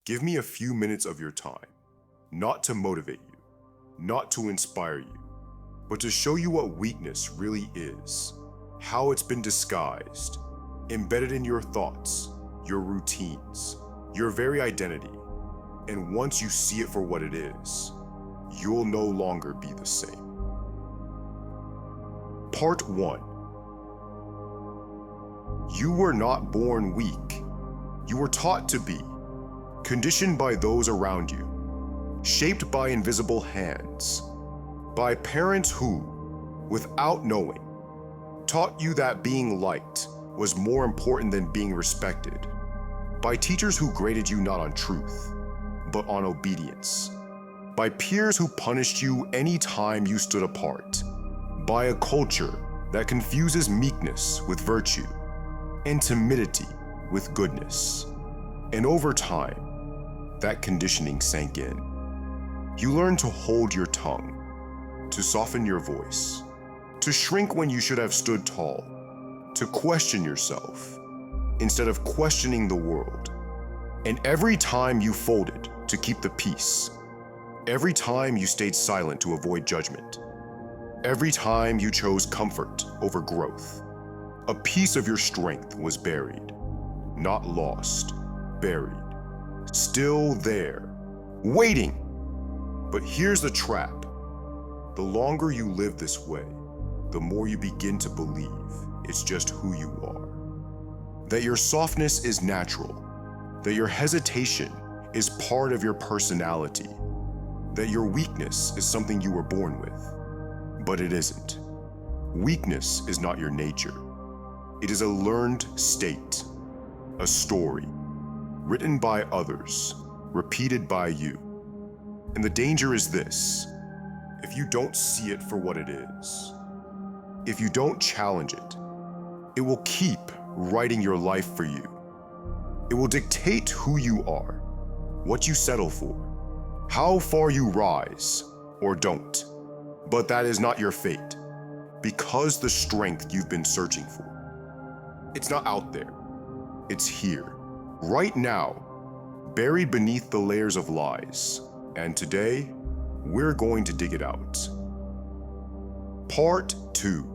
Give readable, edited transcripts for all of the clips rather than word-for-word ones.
Give me a few minutes of your time, not to motivate you, not to inspire you, but to show you what weakness really is, how it's been disguised, embedded in your thoughts, your routines, your very identity. And once you see it for what it is, you'll no longer be the same. Part 1. You were not born weak. You were taught to be, conditioned by those around you, shaped by invisible hands, by parents who, without knowing, taught you that being liked was more important than being respected, by teachers who graded you not on truth, but on obedience, by peers who punished you any time you stood apart, by a culture that confuses meekness with virtue and timidity with goodness. And over time, that conditioning sank in. You learned to hold your tongue, to soften your voice, to shrink when you should have stood tall, to question yourself instead of questioning the world. And every time you folded to keep the peace, every time you stayed silent to avoid judgment, every time you chose comfort over growth, a piece of your strength was buried, not lost, buried, still there, waiting. But here's the trap. The longer you live this way, the more you begin to believe it's just who you are. That your softness is natural, that your hesitation is part of your personality, that your weakness is something you were born with. But it isn't. Weakness is not your nature. It is a learned state, a story, written by others, repeated by you. And the danger is this: if you don't see it for what it is, if you don't challenge it, it will keep writing your life for you. It will dictate who you are, what you settle for, how far you rise or don't. But that is not your fate, because the strength you've been searching for, it's not out there. It's here, right now, buried beneath the layers of lies. And today, we're going to dig it out. Part 2.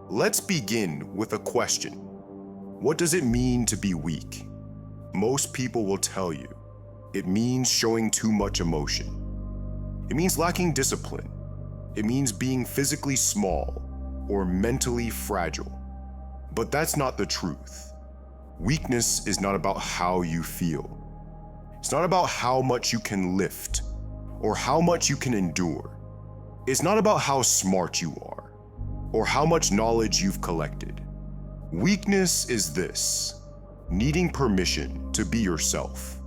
Let's begin with a question. What does it mean to be weak? Most people will tell you it means showing too much emotion. It means lacking discipline. It means being physically small or mentally fragile. But that's not the truth. Weakness is not about how you feel. It's not about how much you can lift or how much you can endure. It's not about how smart you are or how much knowledge you've collected. Weakness is this: needing permission to be yourself,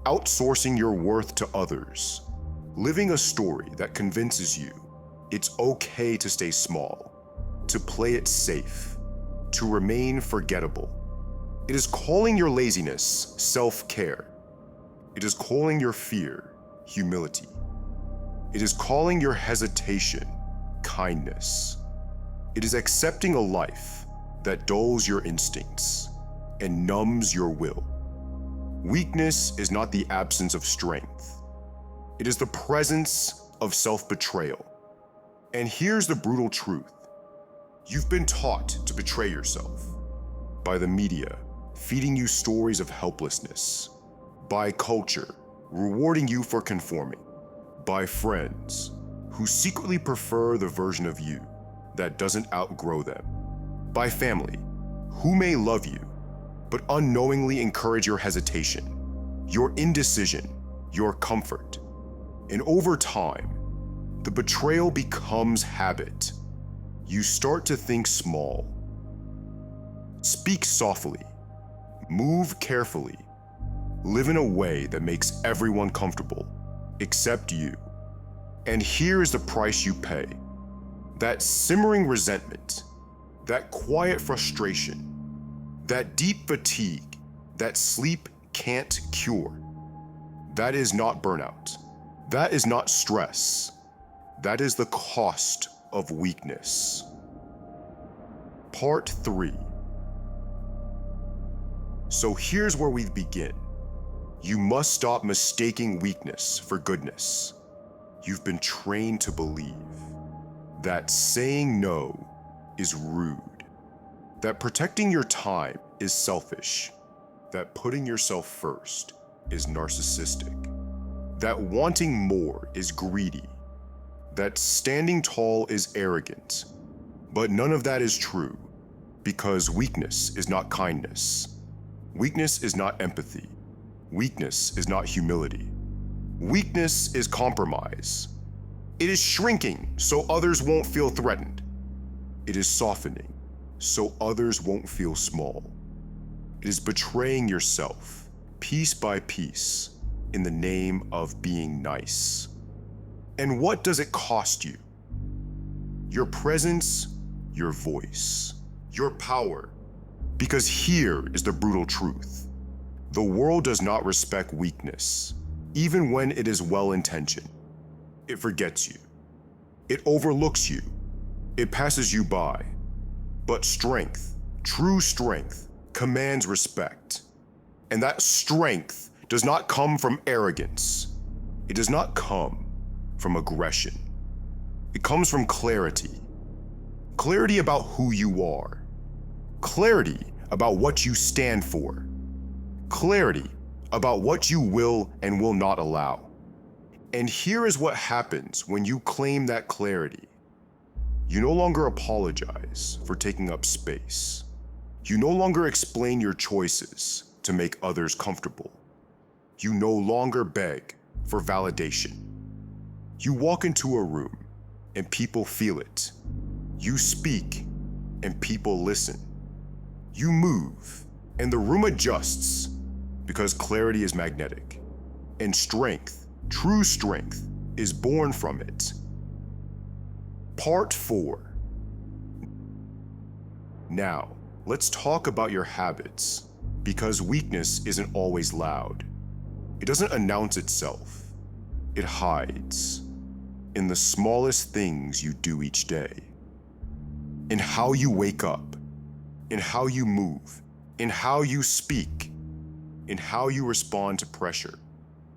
outsourcing your worth to others, living a story that convinces you it's okay to stay small, to play it safe, to remain forgettable. It is calling your laziness self-care. It is calling your fear humility. It is calling your hesitation kindness. It is accepting a life that dulls your instincts and numbs your will. Weakness is not the absence of strength. It is the presence of self-betrayal. And here's the brutal truth. You've been taught to betray yourself by the media, feeding you stories of helplessness, by culture, rewarding you for conforming, by friends who secretly prefer the version of you that doesn't outgrow them, by family who may love you, but unknowingly encourage your hesitation, your indecision, your comfort. And over time, the betrayal becomes habit. You start to think small, speak softly, move carefully, live in a way that makes everyone comfortable, except you. And here is the price you pay. That simmering resentment, that quiet frustration, that deep fatigue that sleep can't cure. That is not burnout. That is not stress. That is the cost of weakness. Part 3. So here's where we begin. You must stop mistaking weakness for goodness. You've been trained to believe that saying no is rude, that protecting your time is selfish, that putting yourself first is narcissistic, that wanting more is greedy, that standing tall is arrogant. But none of that is true, because weakness is not kindness. Weakness is not empathy. Weakness is not humility. Weakness is compromise. It is shrinking so others won't feel threatened. It is softening so others won't feel small. It is betraying yourself piece by piece in the name of being nice. And what does it cost you? Your presence, your voice, your power. Because here is the brutal truth. The world does not respect weakness, even when it is well-intentioned. It forgets you. It overlooks you. It passes you by. But strength, true strength, commands respect. And that strength does not come from arrogance. It does not come from aggression. It comes from clarity. Clarity about who you are. Clarity about what you stand for. Clarity about what you will and will not allow. And here is what happens when you claim that clarity. You no longer apologize for taking up space. You no longer explain your choices to make others comfortable. You no longer beg for validation. You walk into a room and people feel it. You speak and people listen. You move and the room adjusts because clarity is magnetic. And strength, true strength, is born from it. Part 4. Now, let's talk about your habits, because weakness isn't always loud. It doesn't announce itself. It hides in the smallest things you do each day. In how you wake up, in how you move, in how you speak, in how you respond to pressure.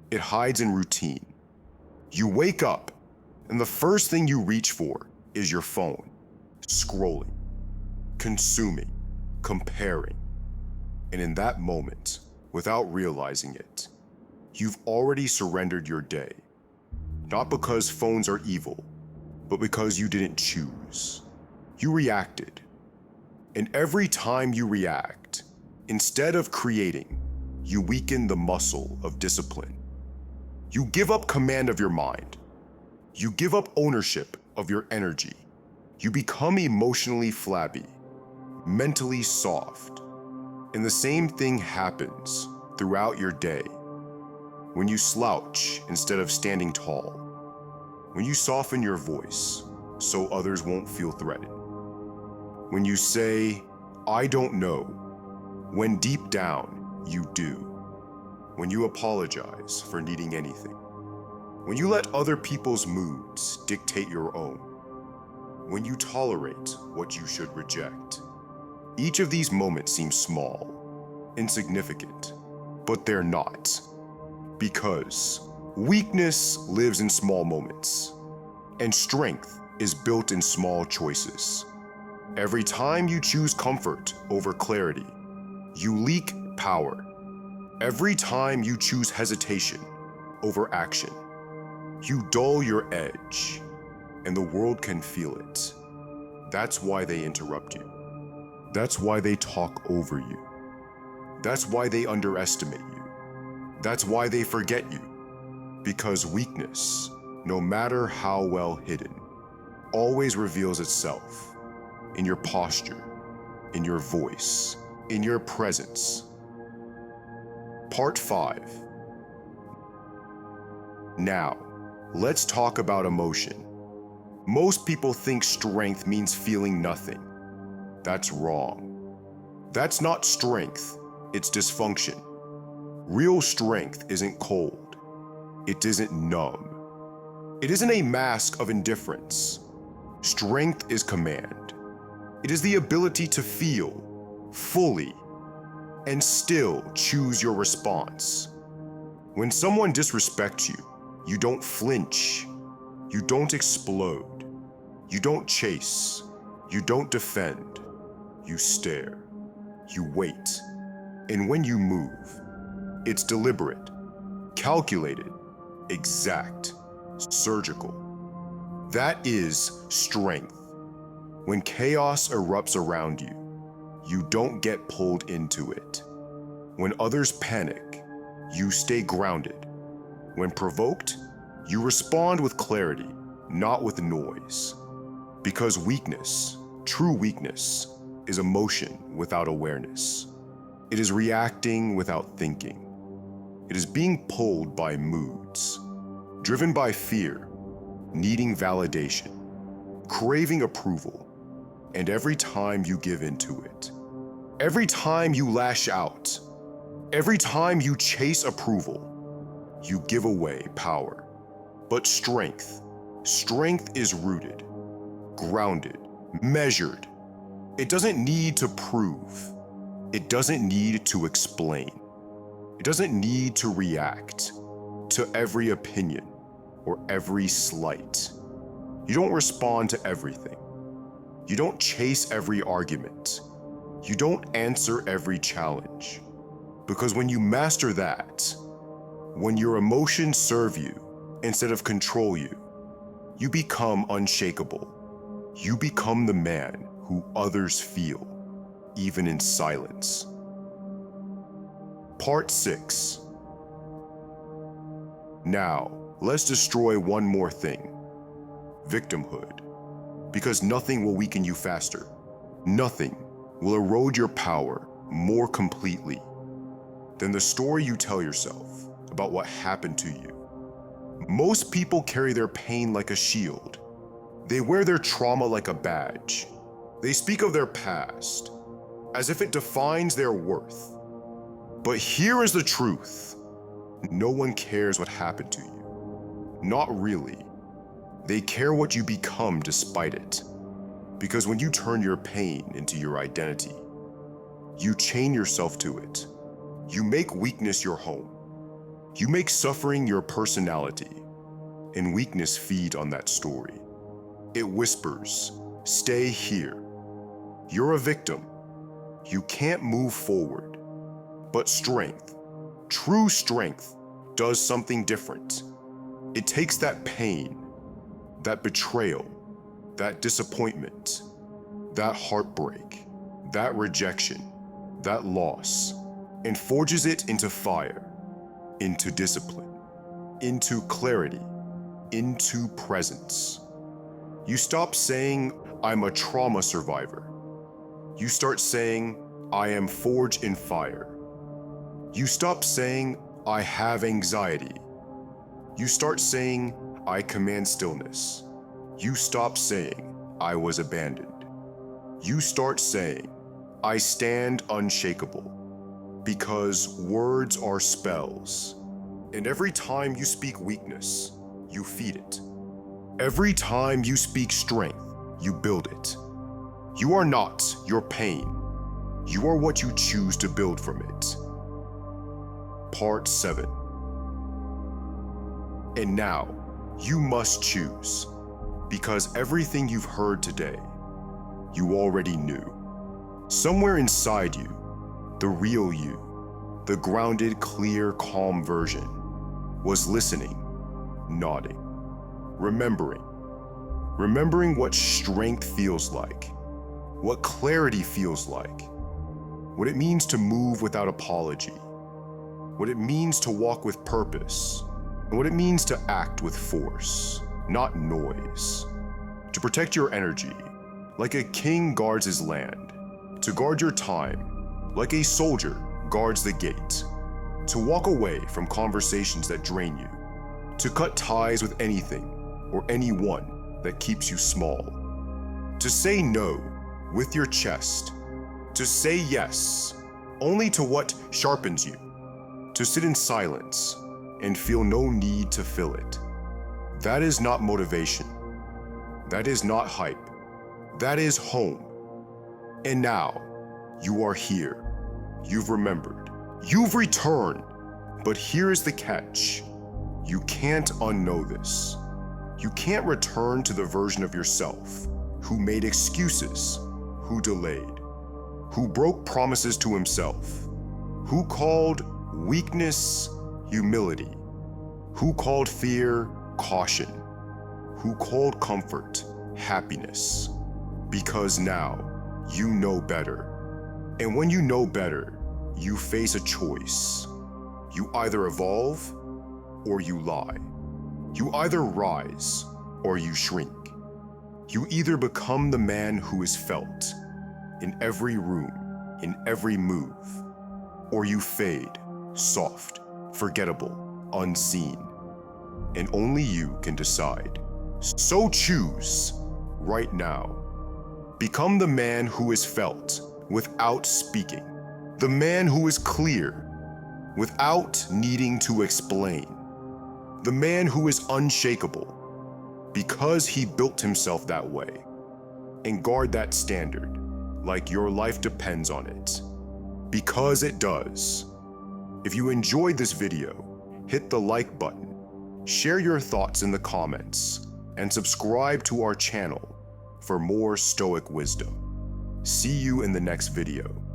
It hides in routine. You wake up, and the first thing you reach for is your phone, scrolling, consuming, comparing. And in that moment, without realizing it, you've already surrendered your day. Not because phones are evil, but because you didn't choose. You reacted. And every time you react, instead of creating, you weaken the muscle of discipline. You give up command of your mind. You give up ownership of your energy. You become emotionally flabby, mentally soft. And the same thing happens throughout your day. When you slouch instead of standing tall. When you soften your voice so others won't feel threatened. When you say, I don't know, when deep down you do. When you apologize for needing anything. When you let other people's moods dictate your own. When you tolerate what you should reject. Each of these moments seems small, insignificant, but they're not. Because weakness lives in small moments, and strength is built in small choices. Every time you choose comfort over clarity, you leak power. Every time you choose hesitation over action, you dull your edge, and the world can feel it. That's why they interrupt you. That's why they talk over you. That's why they underestimate you. That's why they forget you. Because weakness, no matter how well hidden, always reveals itself in your posture, in your voice, in your presence. Part 5. Now, let's talk about emotion. Most people think strength means feeling nothing. That's wrong. That's not strength, it's dysfunction. Real strength isn't cold. It isn't numb. It isn't a mask of indifference. Strength is command. It is the ability to feel fully and still choose your response. When someone disrespects you, you don't flinch, you don't explode, you don't chase, you don't defend, you stare, you wait. And when you move, it's deliberate, calculated, exact, surgical. That is strength. When chaos erupts around you, you don't get pulled into it. When others panic, you stay grounded. When provoked, you respond with clarity, not with noise. Because weakness, true weakness, is emotion without awareness. It is reacting without thinking. It is being pulled by moods, driven by fear, needing validation, craving approval, and every time you give into it, every time you lash out, every time you chase approval, you give away power. But strength is rooted, grounded, measured. It doesn't need to prove. It doesn't need to explain. It doesn't need to react to every opinion or every slight. You don't respond to everything. You don't chase every argument. You don't answer every challenge. Because when you master that, when your emotions serve you instead of control you, you become unshakable. You become the man who others feel, even in silence. Part 6. Now, let's destroy one more thing: victimhood. Because nothing will weaken you faster. Nothing will erode your power more completely than the story you tell yourself about what happened to you. Most people carry their pain like a shield. They wear their trauma like a badge. They speak of their past as if it defines their worth. But here is the truth. No one cares what happened to you. Not really. They care what you become despite it. Because when you turn your pain into your identity, you chain yourself to it. You make weakness your home. You make suffering your personality. And weakness feeds on that story. It whispers, "Stay here. You're a victim. You can't move forward." But strength, true strength, does something different. It takes that pain, that betrayal, that disappointment, that heartbreak, that rejection, that loss, and forges it into fire, into discipline, into clarity, into presence. You stop saying, "I'm a trauma survivor." You start saying, "I am forged in fire." You stop saying, "I have anxiety." You start saying, "I command stillness." You stop saying, "I was abandoned." You start saying, "I stand unshakable." Because words are spells. And every time you speak weakness, you feed it. Every time you speak strength, you build it. You are not your pain. You are what you choose to build from it. Part 7. And now, you must choose, because everything you've heard today, you already knew. Somewhere inside you, the real you, the grounded, clear, calm version, was listening, nodding, remembering what strength feels like, what clarity feels like, what it means to move without apology, what it means to walk with purpose, and what it means to act with force, not noise. To protect your energy, like a king guards his land. To guard your time, like a soldier guards the gate. To walk away from conversations that drain you. To cut ties with anything or anyone that keeps you small. To say no with your chest. To say yes only to what sharpens you. To sit in silence and feel no need to fill it. That is not motivation. That is not hype. That is home. And now, you are here. You've remembered. You've returned. But here's the catch. You can't unknow this. You can't return to the version of yourself who made excuses, who delayed, who broke promises to himself, who called weakness humility, who called fear caution, who called comfort happiness. Because now you know better. And when you know better, you face a choice. You either evolve or you lie. You either rise or you shrink. You either become the man who is felt in every room, in every move, or you fade, soft, forgettable, unseen. And only you can decide. So choose right now. Become the man who is felt without speaking. The man who is clear without needing to explain. The man who is unshakable because he built himself that way. And guard that standard like your life depends on it. Because it does. If you enjoyed this video, hit the like button, share your thoughts in the comments, and subscribe to our channel for more Stoic wisdom. See you in the next video.